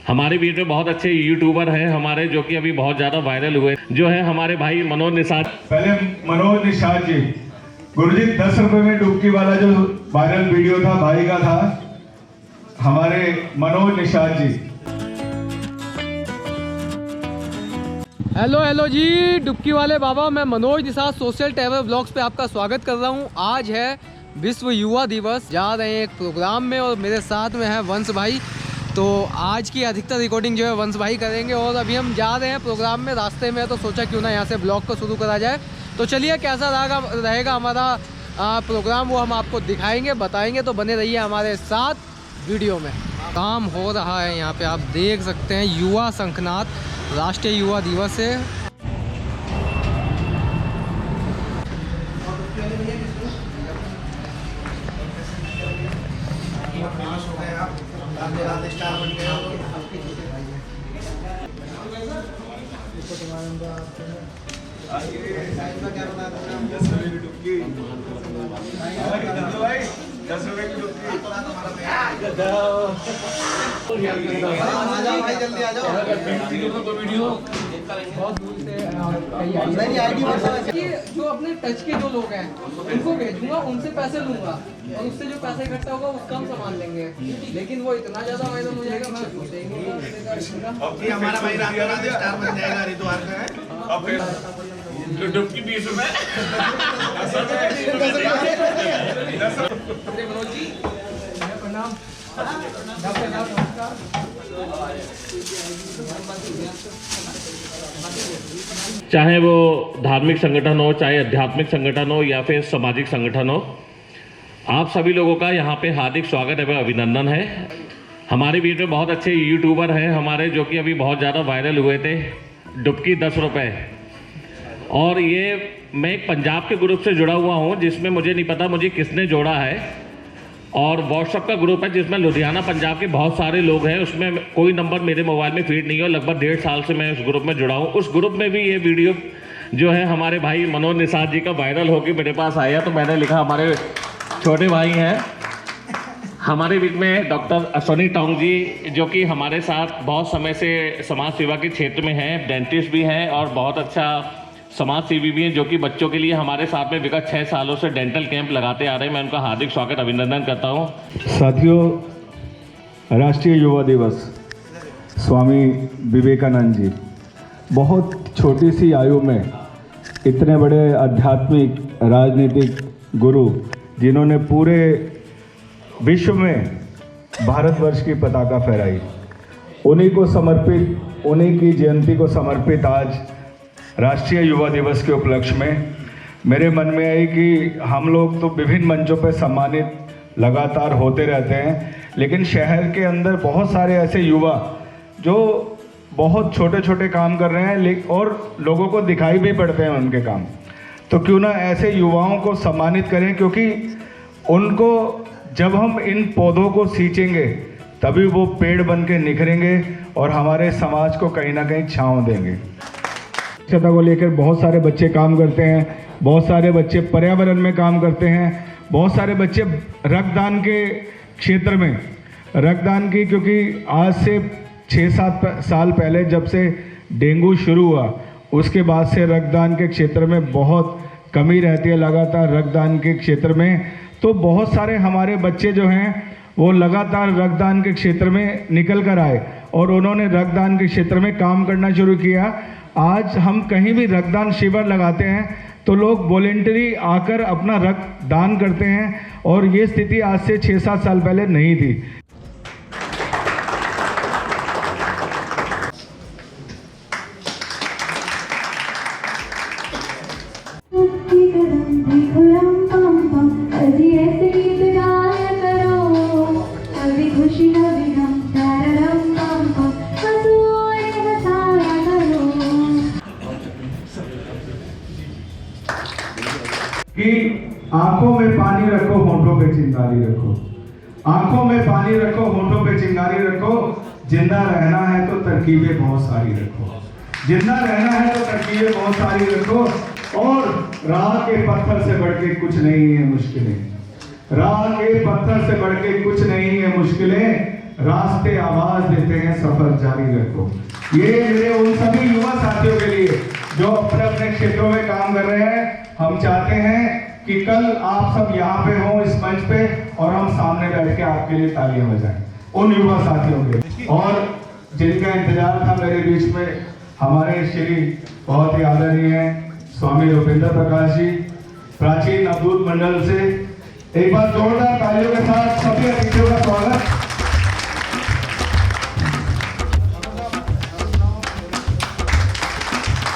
हमारे बीच में बहुत अच्छे यूट्यूबर हैं हमारे, जो कि अभी बहुत ज़्यादा वायरल हुए, जो है हमारे भाई मनोज निषाद। पहले मनोज निषाद जी, गुरुजी 10 रुपए में डुबकी वाला जो वायरल वीडियो था भाई का था, हमारे मनोज निषाद जी। हेलो जी, डुबकी वाले बाबा, मैं Manoj Nishad social travel blogs पे आपका स्वागत कर रहा हूँ। आज है विश्व युवा दिवस, जा रहे हैं एक प्रोग्राम में और मेरे साथ में है वंश भाई। तो आज की अधिकतर रिकॉर्डिंग जो है वंश भाई करेंगे और अभी हम जा रहे हैं प्रोग्राम में, रास्ते में, तो सोचा क्यों ना यहाँ से ब्लॉग को शुरू करा जाए। तो चलिए कैसा रहेगा हमारा प्रोग्राम वो हम आपको दिखाएंगे, बताएंगे, तो बने रहिए हमारे साथ वीडियो में। काम हो रहा है यहाँ पे, आप देख सकते हैं, युवा शंखनाद राष्ट्रीय युवा दिवस है। जो अपने टच के जो लोग हैं उनको भेजूंगा, उनसे पैसे लूंगा और उससे जो पैसे इकट्ठा होगा उसका हम सामान लेंगे। लेकिन वो इतना ज्यादा वायरल हो जाएगा, मैं हमारा भाई रात स्टार बन जाएगा हरिद्वार का। डुबकी 20 रुपए। मनोज जी प्रणाम। चाहे वो धार्मिक संगठन हो, चाहे आध्यात्मिक संगठन हो या फिर सामाजिक संगठन हो, आप सभी लोगों का यहाँ पे हार्दिक स्वागत एवं अभिनंदन है। हमारे बीच में बहुत अच्छे यूट्यूबर हैं हमारे, जो कि अभी बहुत ज़्यादा वायरल हुए थे, डुबकी 10 रुपए। और ये मैं एक पंजाब के ग्रुप से जुड़ा हुआ हूँ, जिसमें मुझे नहीं पता मुझे किसने जोड़ा है, और व्हाट्सएप का ग्रुप है जिसमें लुधियाना पंजाब के बहुत सारे लोग हैं। उसमें कोई नंबर मेरे मोबाइल में फीड नहीं है, लगभग 1.5 साल से मैं उस ग्रुप में जुड़ा हूँ। उस ग्रुप में भी ये वीडियो जो है हमारे भाई मनोज निषाद जी का वायरल होकर मेरे पास आया, तो मैंने लिखा, हमारे छोटे भाई हैं हमारे बीच में डॉक्टर अश्विनी टोंग जी, जो कि हमारे साथ बहुत समय से समाज सेवा के क्षेत्र में हैं, डेंटिस्ट भी हैं और बहुत अच्छा समाज सेवी भी हैं, जो कि बच्चों के लिए हमारे साथ में विगत 6 सालों से डेंटल कैंप लगाते आ रहे हैं। मैं उनका हार्दिक स्वागत अभिनंदन करता हूं। साथियों, राष्ट्रीय युवा दिवस, स्वामी विवेकानंद जी बहुत छोटी सी आयु में इतने बड़े आध्यात्मिक राजनीतिक गुरु, जिन्होंने पूरे विश्व में भारतवर्ष की पताका फहराई, उन्हीं को समर्पित, उन्हीं की जयंती को समर्पित आज राष्ट्रीय युवा दिवस के उपलक्ष्य में मेरे मन में आई कि हम लोग तो विभिन्न मंचों पर सम्मानित लगातार होते रहते हैं, लेकिन शहर के अंदर बहुत सारे ऐसे युवा जो बहुत छोटे छोटे काम कर रहे हैं और लोगों को दिखाई भी पड़ते हैं उनके काम। तो क्यों ना ऐसे युवाओं को सम्मानित करें, क्योंकि उनको जब हम इन पौधों को सींचेंगे तभी वो पेड़ बन के निखरेंगे और हमारे समाज को कहीं ना कहीं छांव देंगे। स्वच्छता को लेकर बहुत सारे बच्चे काम करते हैं, बहुत सारे बच्चे पर्यावरण में काम करते हैं, बहुत सारे बच्चे रक्तदान के क्षेत्र में रक्तदान की, क्योंकि आज से 6-7 साल पहले जब से डेंगू शुरू हुआ, उसके बाद से रक्तदान के क्षेत्र में बहुत कमी रहती है लगातार रक्तदान के क्षेत्र में। तो बहुत सारे हमारे बच्चे जो हैं वो लगातार रक्तदान के क्षेत्र में निकल कर आए और उन्होंने रक्तदान के क्षेत्र में काम करना शुरू किया। आज हम कहीं भी रक्तदान शिविर लगाते हैं तो लोग वॉलेंटरी आकर अपना रक्त दान करते हैं, और ये स्थिति आज से 6-7 साल पहले नहीं थी। कि आंखों में पानी रखो, होंठों पे चिंगारी रखो, आंखों में पानी रखो, होंठों पे चिंगारी रखो, जिंदा रहना है तो तरकीबें बहुत सारी रखो, जिंदा रहना है तो तरकीबें बहुत सारी रखो, और राह के पत्थर से बढ़ के कुछ नहीं है मुश्किलें, राह के पत्थर से बढ़ के कुछ नहीं है मुश्किलें, रास्ते आवाज देते हैं, सफर जारी रखो। ये मेरे उन सभी युवा साथियों के लिए जो अपने अपने क्षेत्रों में काम कर रहे हैं। हम चाहते हैं कि कल आप सब यहाँ पे हों इस मंच पे और हम सामने बैठ के आपके लिए तालियां बजाएं, उन युवा साथियों के। और जिनका इंतजार था मेरे बीच में हमारे श्री बहुत ही आदरणीय स्वामी रुपेंद्र प्रकाश जी, प्राचीन अवधूत मंडल से। एक बार जोरदार तालियों के साथ सभी अतिथियों का स्वागत।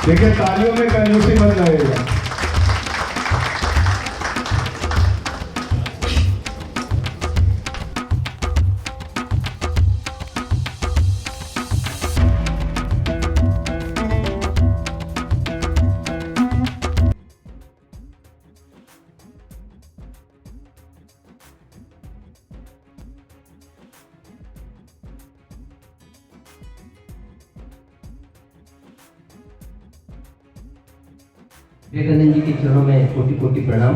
देखिए तालियों में कंजूसी मत लगेगा। विवेकानंद जी के चरणों में कोटि कोटि प्रणाम।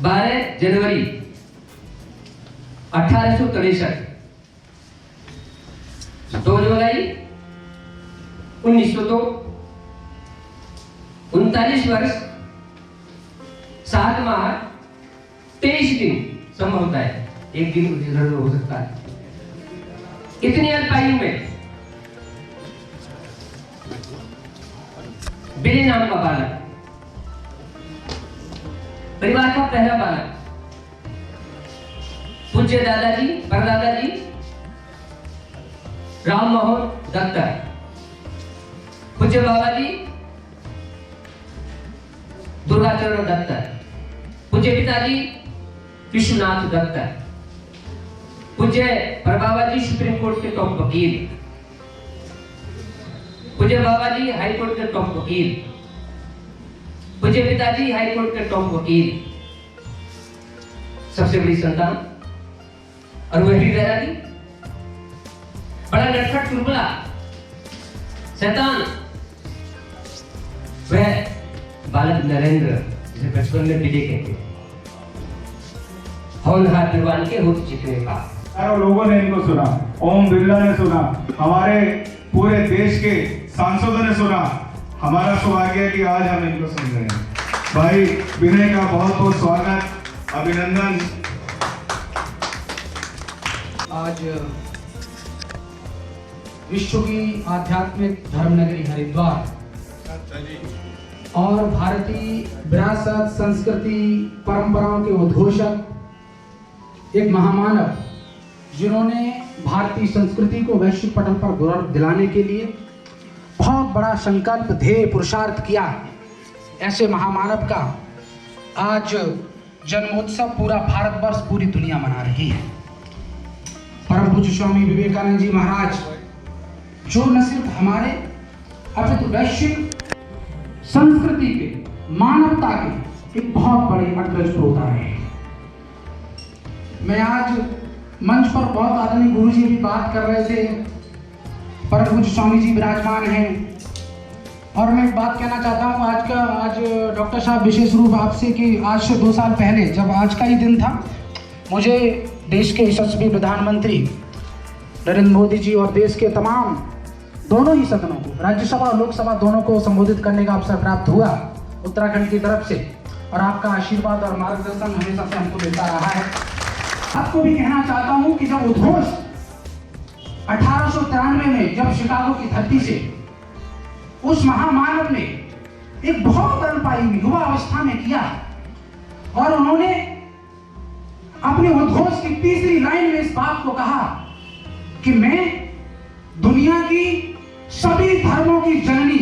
12 जनवरी 1863, 2 जुलाई 1902, 39 वर्ष 7 माह 23 दिन संभव होता है, एक दिन इधर हो सकता है। इतनी अल्प आयु में बिली नाम का बालक, परिवार का पहला बालक, पूज्य दादाजी परदादाजी राम मोहन दत्तर, पूज्य बाबाजी दुर्गाचरण दत्तर, पूज्य पिताजी विश्वनाथ दत्तर, पूज्य परबाबाजी सुप्रीम कोर्ट के टॉप वकील, पूज्य बाबाजी हाई कोर्ट के टॉप वकील, पूज्य पिताजी हाई कोर्ट के टॉप वकील, सबसे बड़ी संतान। और वह भी दादाजी बड़ा नटखट चुलबुला शैतान, वह बालक नरेंद्र, जिसे बचपन में बिले कहते, होनहार दीवान के होठ चिकने का। लोगों ने इनको सुना, ओम बिरला ने सुना, हमारे पूरे देश के सांसदों ने सुना। हमारा सौभाग्य है कि आज हम इनको सुन रहे हैं। भाई विनय का बहुत बहुत स्वागत, अभिनंदन। आज विश्व की आध्यात्मिक धर्मनगरी हरिद्वार और भारतीय विरासत, संस्कृति, परंपराओं के उद्घोषक, एक महामानव जिन्होंने भारतीय संस्कृति को वैश्विक पटल पर गौरव दिलाने के लिए बहुत बड़ा संकल्प, ध्येय, पुरुषार्थ किया, ऐसे महामानव का आज जन्मोत्सव पूरा भारतवर्ष, पूरी दुनिया मना रही है। परम पूज्य स्वामी विवेकानंद जी महाराज, जो न सिर्फ हमारे अपितु वैश्विक संस्कृति के, मानवता के एक बहुत बड़े अग्रज प्रोता है। मैं आज मंच पर बहुत आदरणीय गुरु जी भी बात कर रहे थे, परम पूज्य स्वामी जी विराजमान हैं, और मैं एक बात कहना चाहता हूँ आज डॉक्टर साहब विशेष रूप आपसे कि आज से 2 साल पहले जब आज का ही दिन था, मुझे देश के यशस्वी प्रधानमंत्री नरेंद्र मोदी जी और देश के तमाम दोनों ही सदनों को, राज्यसभा और लोकसभा दोनों को संबोधित करने का अवसर प्राप्त हुआ उत्तराखंड की तरफ से, और आपका आशीर्वाद और मार्गदर्शन हमेशा से हमको मिलता रहा है। आपको भी कहना चाहता हूँ कि जब उद्घोष 1893 में जब शिकागो की धरती से उस महामानव ने एक बहुत अल्पायु युवा अवस्था में किया, और उन्होंने अपने उद्घोष की तीसरी लाइन में इस बात को कहा कि मैं दुनिया की सभी धर्मों की जननी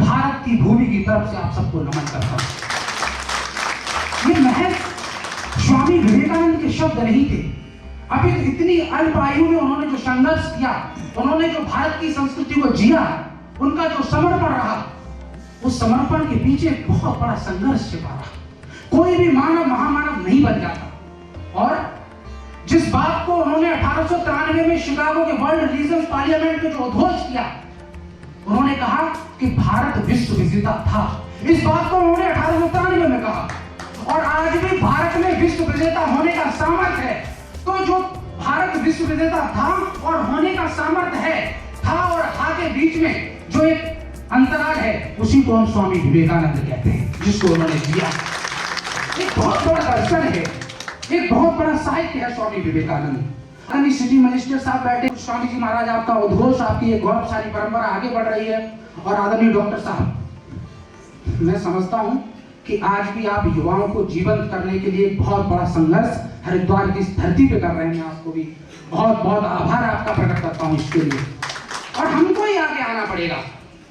भारत की भूमि की तरफ से आप सबको नमन करता हूं। ये महज स्वामी विवेकानंद के शब्द नहीं थे, अभी तो इतनी अल्प आयु में उन्होंने जो संघर्ष किया, उन्होंने जो भारत की संस्कृति को जिया, उनका जो समर्पण रहा, उस समर्पण के पीछे बहुत बड़ा संघर्ष छिपा रहा। कोई भी मानव महामानव नहीं बन जाता। और जिस बात को उन्होंने 1893 में शिकागो के वर्ल्ड रिलीजियस पार्लियामेंट में जो उद्घोष किया, उन्होंने कहा कि भारत विश्व विजेता था। इस बात को उन्होंने 1893 में कहा, और आज भी भारत में विश्व विजेता होने का सामर्थ्य है। तो जो भारत विश्व विजेता था और होने का सामर्थ्य है, था और हा के बीच में जो एक अंतराल है, उसी को हम स्वामी विवेकानंद कहते हैं, जिसको उन्होंने दिया। एक बहुत बड़ा दर्शन है, एक बहुत बड़ा साहित्य है स्वामी विवेकानंद। आदरणीय सिटी मजिस्ट्रेट साहब बैठे, स्वामी जी महाराज आपका उद्घोष, आपकी एक गौरवशाली परंपरा आगे बढ़ रही है। और आदरणीय डॉक्टर साहब, मैं समझता हूं कि आज भी आप युवाओं को जीवंत करने के लिए बहुत बड़ा संघर्ष हरिद्वार की इस धरती पे कर रहे हैं। आपको भी बहुत बहुत आभार आपका प्रकट करता हूं इसके लिए। और हमको ही आगे आना पड़ेगा।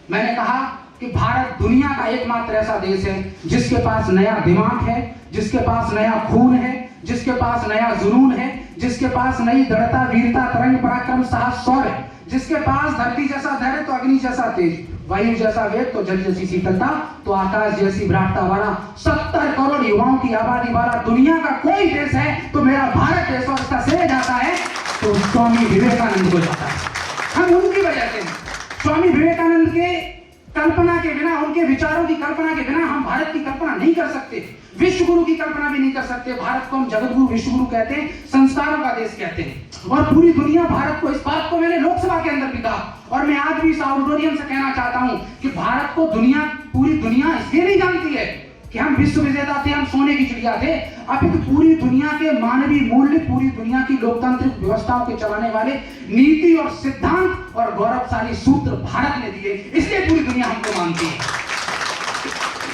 मैंने कहा कि भारत दुनिया का एकमात्र ऐसा देश है जिसके पास नया दिमाग है, जिसके पास नया खून है, जिसके पास नया जुनून है, जिसके पास नई दृढ़ता, वीरता, तरंग, पराक्रम, साहस, शौर्य, जिसके पास धरती जैसा धैर्य तो अग्नि जैसा तेज, वायु जैसा वेग तो जल जैसी शीतलता, तो आकाश जैसी विराटता वाला 70 करोड़ युवाओं की आबादी वाला दुनिया का कोई देश है तो मेरा भारत देश, और इसका श्रेय जाता है तो स्वामी विवेकानंद को जाता है। हम उनकी वजह से, स्वामी विवेकानंद के कल्पना के बिना, उनके विचारों की कल्पना के बिना हम भारत की कल्पना नहीं कर सकते, विश्व गुरु की कल्पना भी नहीं कर सकते। भारत को हम जगत गुरु, विश्व गुरु कहते हैं, संस्कारों का देश कहते हैं। और पूरी दुनिया भारत को, इस बात को मैंने लोकसभा के अंदर भी कहा और मैं आज भी इस ऑडिटोरियम से कहना चाहता हूं कि भारत को दुनिया, पूरी दुनिया इसलिए नहीं जानती है कि हम विश्व विजेता थे, हम सोने की चिड़िया थे। अब तो पूरी दुनिया के मानवीय मूल्य, पूरी दुनिया की लोकतांत्रिक व्यवस्थाओं के चलाने वाले नीति और सिद्धांत और गौरवशाली सूत्र भारत ने दिए, इसलिए पूरी दुनिया हमको मानती है।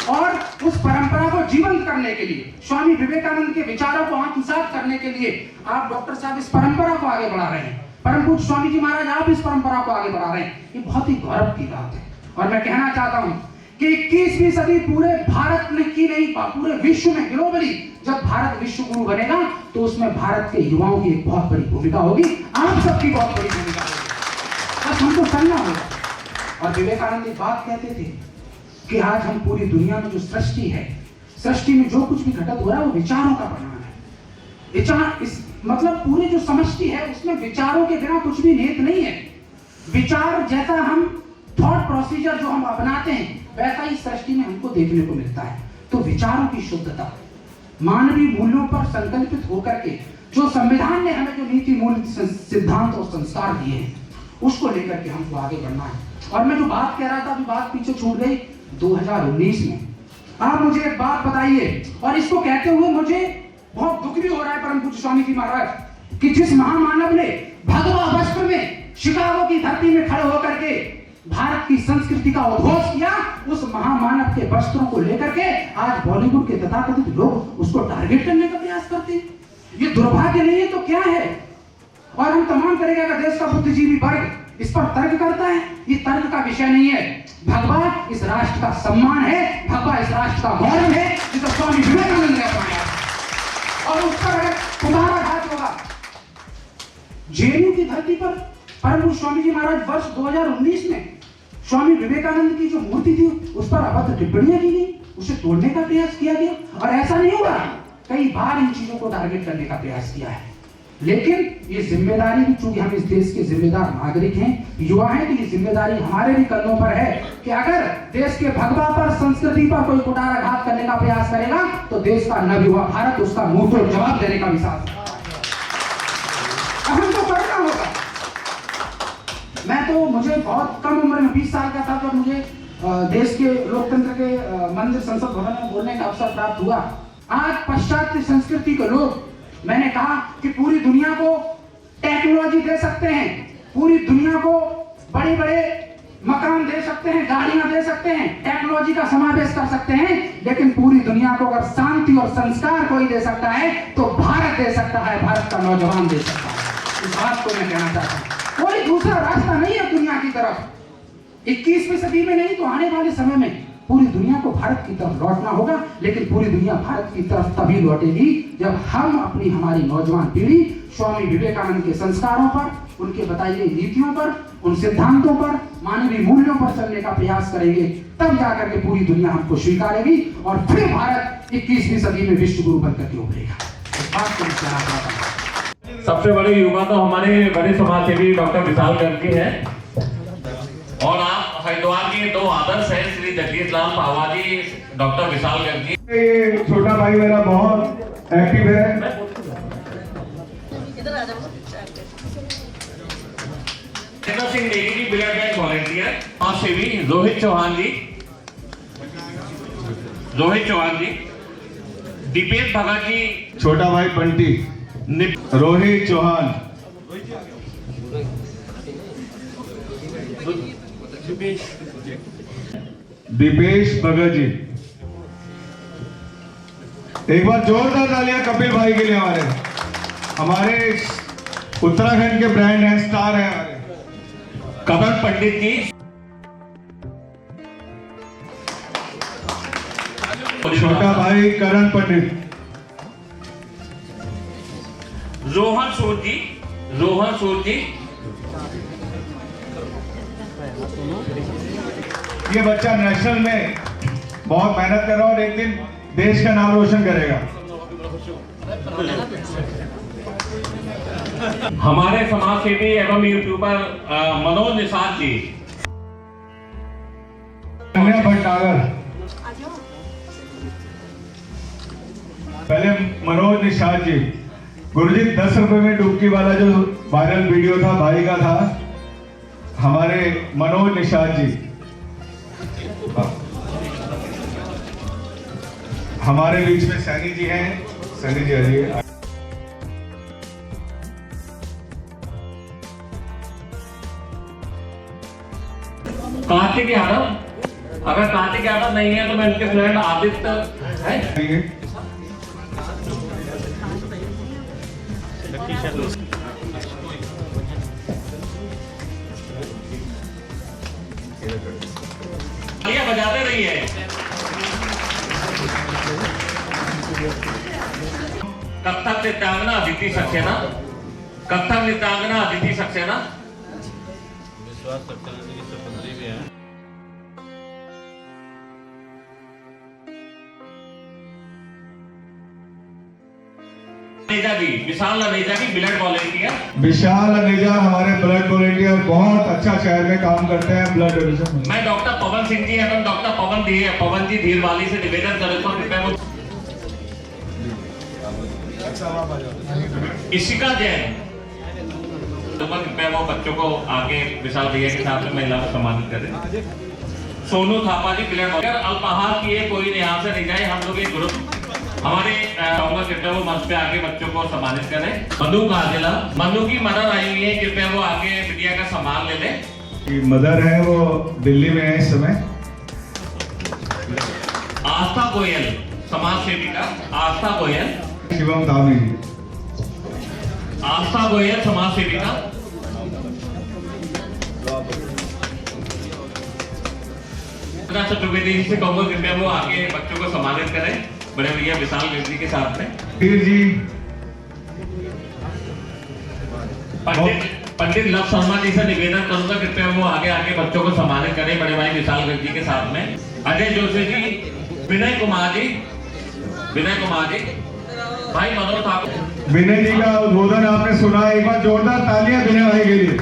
और उस परंपरा को जीवंत करने के लिए, स्वामी विवेकानंद के विचारों को आत्मसात करने के लिए आप डॉक्टर साहब इस परंपरा को आगे बढ़ा रहे हैं। परम पूज्य स्वामी जी महाराज, आप इस परंपरा को आगे बढ़ा रहे हैं, ये बहुत ही गौरव की बात है। और मैं कहना चाहता हूं कि 21वीं सदी पूरे भारत में की नहीं, पूरे विश्व में, ग्लोबली जब भारत विश्व गुरु बनेगा तो उसमें भारत के युवाओं की एक बहुत बड़ी भूमिका होगी, आप सबकी बहुत बड़ी भूमिका होगी, बस हमको करना होगा। और विवेकानंद एक बात कहते थे कि आज हम पूरी दुनिया में जो सृष्टि है, सृष्टि में जो कुछ भी घटित हो रहा है वो विचारों का परिणाम है। विचार, इस मतलब पूरी जो समष्टि है उसमें विचारों के बिना कुछ भी निहित नहीं है। विचार जैसा हम थॉट प्रोसीजर जो हम अपनाते हैं वैसा ही सृष्टि में हमको देखने को मिलता है। तो विचारों की शुद्धता, मानवीय मूल्यों पर संकल्पित होकर के जो संविधान ने हमें जो नीति, मूल्य, सिद्धांत और संस्कार दिए हैं उसको लेकर के हमको आगे बढ़ना है। और मैं जो बात कह रहा था, अभी बात पीछे छूट गई, 2019 में आप मुझे एक बात बताइए, और इसको कहते हुए मुझे बहुत दुख भी हो रहा है परम पूज्य स्वामी जी महाराज, कि जिस महामानव ने भगवा वस्त्र में शिकागो की धरती में खड़े होकर के भारत की संस्कृति का उद्घोष किया, उस महामानव के वस्त्रों को लेकर के आज बॉलीवुड के तथाकथित लोग उसको टारगेट करने का प्रयास करते हैं। ये दुर्भाग्य नहीं है तो क्या है? और हम तमाम तरीके का देश का बुद्धिजीवी वर्ग इस पर तर्क करता है, ये तर्क का विषय नहीं है। भगवा इस राष्ट्र का सम्मान है, भगवा इस राष्ट्र का गौरव है, जिसे स्वामी विवेकानंद ने अपनाया और उस पर अगर कुठाराघात होगा। जेएनयू की धरती पर परम पूज्य स्वामी जी महाराज वर्ष 2019 में स्वामी विवेकानंद की जो मूर्ति थी उस पर अभद्र टिप्पणियां की गई, उसे तोड़ने का प्रयास किया गया। और ऐसा नहीं हुआ, कई बार इन चीजों को टारगेट करने का प्रयास किया है। लेकिन ये जिम्मेदारी भी, चूंकि हम इस देश के जिम्मेदार नागरिक हैं, युवा हैं, तो ये जिम्मेदारी हमारे भी कंधों पर है कि अगर देश के भगवा पर, संस्कृति पर कोई कुठाराघात करने का प्रयास करेगा तो देश का नवयुवा भारत उसका मुंह तोड़ जवाब देने का भी साथ है। अब हमको करना होगा। मैं तो, मुझे बहुत कम उम्र में 20 साल का था जब मुझे देश के लोकतंत्र के मंदिर, संसद भवन में बोलने का अवसर प्राप्त हुआ। आज पाश्चात्य संस्कृति के लोग, मैंने कहा कि पूरी दुनिया को टेक्नोलॉजी दे सकते हैं, पूरी दुनिया को बड़े बड़े मकान दे सकते हैं, गाड़ियां दे सकते हैं, टेक्नोलॉजी का समावेश कर सकते हैं, लेकिन पूरी दुनिया को अगर शांति और संस्कार कोई दे सकता है तो भारत दे सकता है, भारत का नौजवान दे सकता है। इस बात को मैं कहना चाहता हूं। कोई दूसरा रास्ता नहीं है दुनिया की तरफ, 21वीं सदी में नहीं तो आने वाले समय में पूरी दुनिया को भारत की तरफ लौटना होगा। लेकिन पूरी दुनिया भारत की तरफ तभी लौटेगी जब हम अपनी, हमारी नौजवान पीढ़ी स्वामी विवेकानंद के संस्कारों पर, उनके बताई गई नीतियों पर, उन सिद्धांतों पर, मानवीय मूल्यों पर चलने का प्रयास करेंगे, तब जाकर के पूरी दुनिया हमको स्वीकारेगी और फिर भारत 21वीं सदी में विश्व गुरु बनकर के उभरेगा। इस बात को मैं कहना चाहता हूं। सबसे बड़े युवा तो हमारे बड़े समाज सेवी डॉक्टर विशाल गर्ग हैं, और आप हरिद्वार के दो आदर्श हैं, श्री जगदीश लाल पावा जी, डॉक्टर विशाल गर्ग जी। ये छोटा भाई मेरा बहुत एक्टिव है Mahendra Singh Negi ji blood bank volunteer, समाज सेवी रोहित चौहान जी, दीपेश भगत जी, छोटा भाई बंटी, रोहित चौहान, दीपेश भगत जी। एक बार जोरदार तालियां कपिल भाई के लिए। हमारे उत्तराखंड के ब्रांड हैं, स्टार हैं हमारे। कमल पंडित जी, छोटा भाई करण पंडित, रोहन सूद जी, ये बच्चा नेशनल में बहुत मेहनत कर रहा है और एक दिन देश का नाम रोशन करेगा। हमारे समाज सेवी एवं यूट्यूबर मनोज निषाद जी, कन्या भटनागर। पहले मनोज निषाद जी। गुरुजी 10 रुपए में डुबकी वाला जो वायरल वीडियो था भाई का था, हमारे मनोज निषाद जी। हमारे बीच में सैनी जी हैं, सैनी जी आइए। कार्तिक यादव, अगर कार्तिक यादव नहीं है तो मैं उनके फ्रेंड आदित्य है। बजाते रहिए। कथक नृत्यांगना अदिति सक्सेना, विश्वास करते हैं कि स्वतंत्री भी है। विशाल अनेजा जी ब्लड वॉलेंटियर। विशाल अनेजा हमारे ब्लड वॉलेंटियर, बहुत अच्छा शहर में काम करते हैं ब्लड डोनेशन में। मैं डॉक्टर पवन सिंह जी एवं डॉक्टर पवन जी धीरवाली से निवेदन करता हूँ कृपया इशिका जैन कृपया वो बच्चों को आगे विशाल भैया के साथ में महिला को सम्मानित करें। सोनू थापा जी ब्लड वॉलेंटियर। अल्पाहार किए कोई यहाँ से नहीं जाए, हम लोग एक ग्रुप हमारे कृपया वो मंच पे आके बच्चों को सम्मानित करें। मनु काजिला, मनु की मदर आई हुई है, कृपया वो आगे मीडिया का सम्मान ले लें। मदर है वो दिल्ली में है इस समय। आस्था गोयल समाज सेविका, आस्था गोयल, शिवम धामी जी, आस्था गोयल समाज सेविका। चतुर्वेदी जी से कहूँगा कृपया वो आगे बच्चों को सम्मानित करें, बड़े भैया विशाल जी के साथ में। धीर जी, पंडित लव शर्मा जी से निवेदन करूंगा कृपया वो आगे बच्चों को सम्मानित करें, बड़े भाई विशाल जी के साथ में। अजय जोशी जी, विनय कुमार जी, भाई मनोज ठाकुर। विनय जी का उद्बोधन आपने सुना, एक बार जोरदार तालियां विनय भाई के लिए।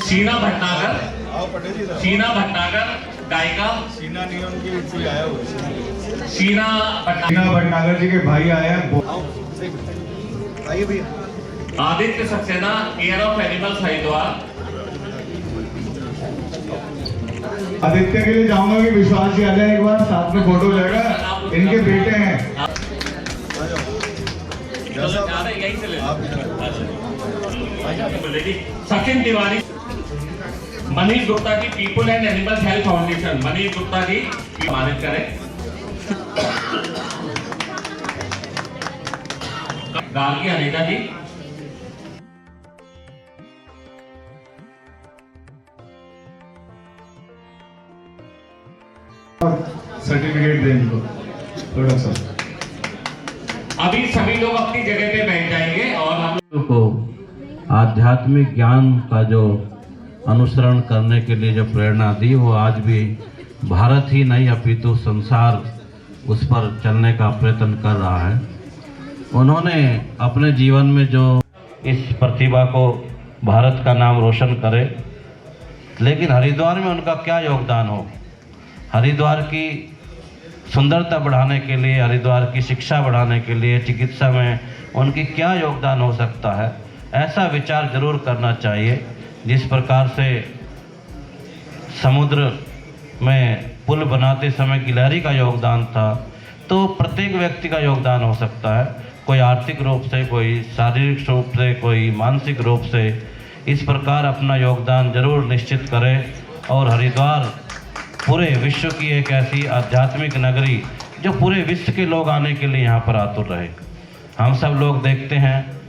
शीना भटनागर गायिका। शीना भटनागर जी के भाई आए हैं। Aditya Saxena, care of animals Haridwar. Aditya के लिए चाहूंगा कि विश्वास जी आ जाए एक बार, साथ में फोटो जाएगा, इनके बेटे हैं। यहीं से ले Sachin Tiwari. Manish Gupta ji people and animals health foundation, Manish Gupta ji सम्मानित करें। गार्गी अनेजा जी। सर्टिफिकेट दें इनको थोड़ा सा। अभी सभी लोग अपनी जगह पे बैठ जाएंगे और हम को आध्यात्मिक ज्ञान का जो अनुसरण करने के लिए जो प्रेरणा दी, वो आज भी भारत ही नहीं अपितु संसार उस पर चलने का प्रयत्न कर रहा है। उन्होंने अपने जीवन में जो इस प्रतिभा को भारत का नाम रोशन करे, लेकिन हरिद्वार में उनका क्या योगदान हो। हरिद्वार की सुंदरता बढ़ाने के लिए, हरिद्वार की शिक्षा बढ़ाने के लिए, चिकित्सा में उनकी क्या योगदान हो सकता है, ऐसा विचार जरूर करना चाहिए। जिस प्रकार से समुद्र में पुल बनाते समय गिलहरी का योगदान था, तो प्रत्येक व्यक्ति का योगदान हो सकता है, कोई आर्थिक रूप से, कोई शारीरिक रूप से, कोई मानसिक रूप से। इस प्रकार अपना योगदान जरूर निश्चित करें और हरिद्वार पूरे विश्व की एक ऐसी आध्यात्मिक नगरी जो पूरे विश्व के लोग आने के लिए यहाँ पर आतुर रहे। हम सब लोग देखते हैं,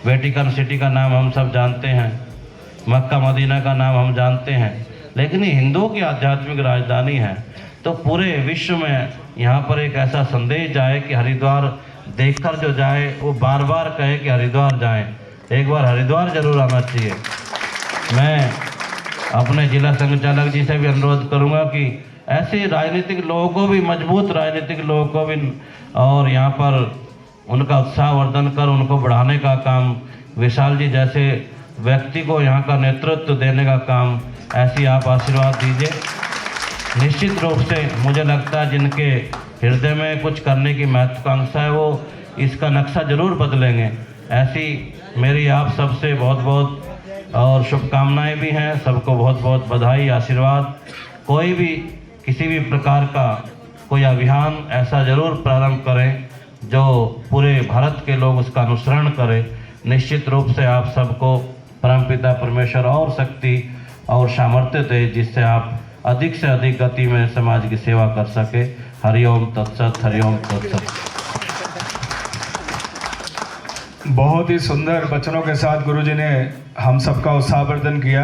वेटिकन सिटी का नाम हम सब जानते हैं, मक्का मदीना का नाम हम जानते हैं, लेकिन ये हिंदुओं की आध्यात्मिक राजधानी है। तो पूरे विश्व में यहाँ पर एक ऐसा संदेश जाए कि हरिद्वार देखकर जो जाए वो बार बार कहे कि हरिद्वार जाएं, एक बार हरिद्वार जरूर आना चाहिए। मैं अपने जिला संचालक जी से भी अनुरोध करूँगा कि ऐसे राजनीतिक लोगों को भी, मजबूत राजनीतिक लोगों को भी, और यहाँ पर उनका उत्साहवर्धन कर उनको बढ़ाने का काम, विशाल जी जैसे व्यक्ति को यहाँ का नेतृत्व देने का काम, ऐसी आप आशीर्वाद दीजिए। निश्चित रूप से मुझे लगता है जिनके हृदय में कुछ करने की महत्वाकांक्षा है वो इसका नक्शा जरूर बदलेंगे। ऐसी मेरी आप सबसे बहुत बहुत और शुभकामनाएं भी हैं। सबको बहुत बहुत बधाई, आशीर्वाद। कोई भी किसी भी प्रकार का कोई अभियान ऐसा जरूर प्रारंभ करें जो पूरे भारत के लोग उसका अनुसरण करें। निश्चित रूप से आप सबको परमपिता परमेश्वर और शक्ति और सामर्थ्य दे जिससे आप अधिक से अधिक गति में समाज की सेवा कर सके। हरिओम तत्सत, हरिओम तत्सत। बहुत ही सुंदर वचनों के साथ गुरुजी ने हम सबका उत्साहवर्धन किया।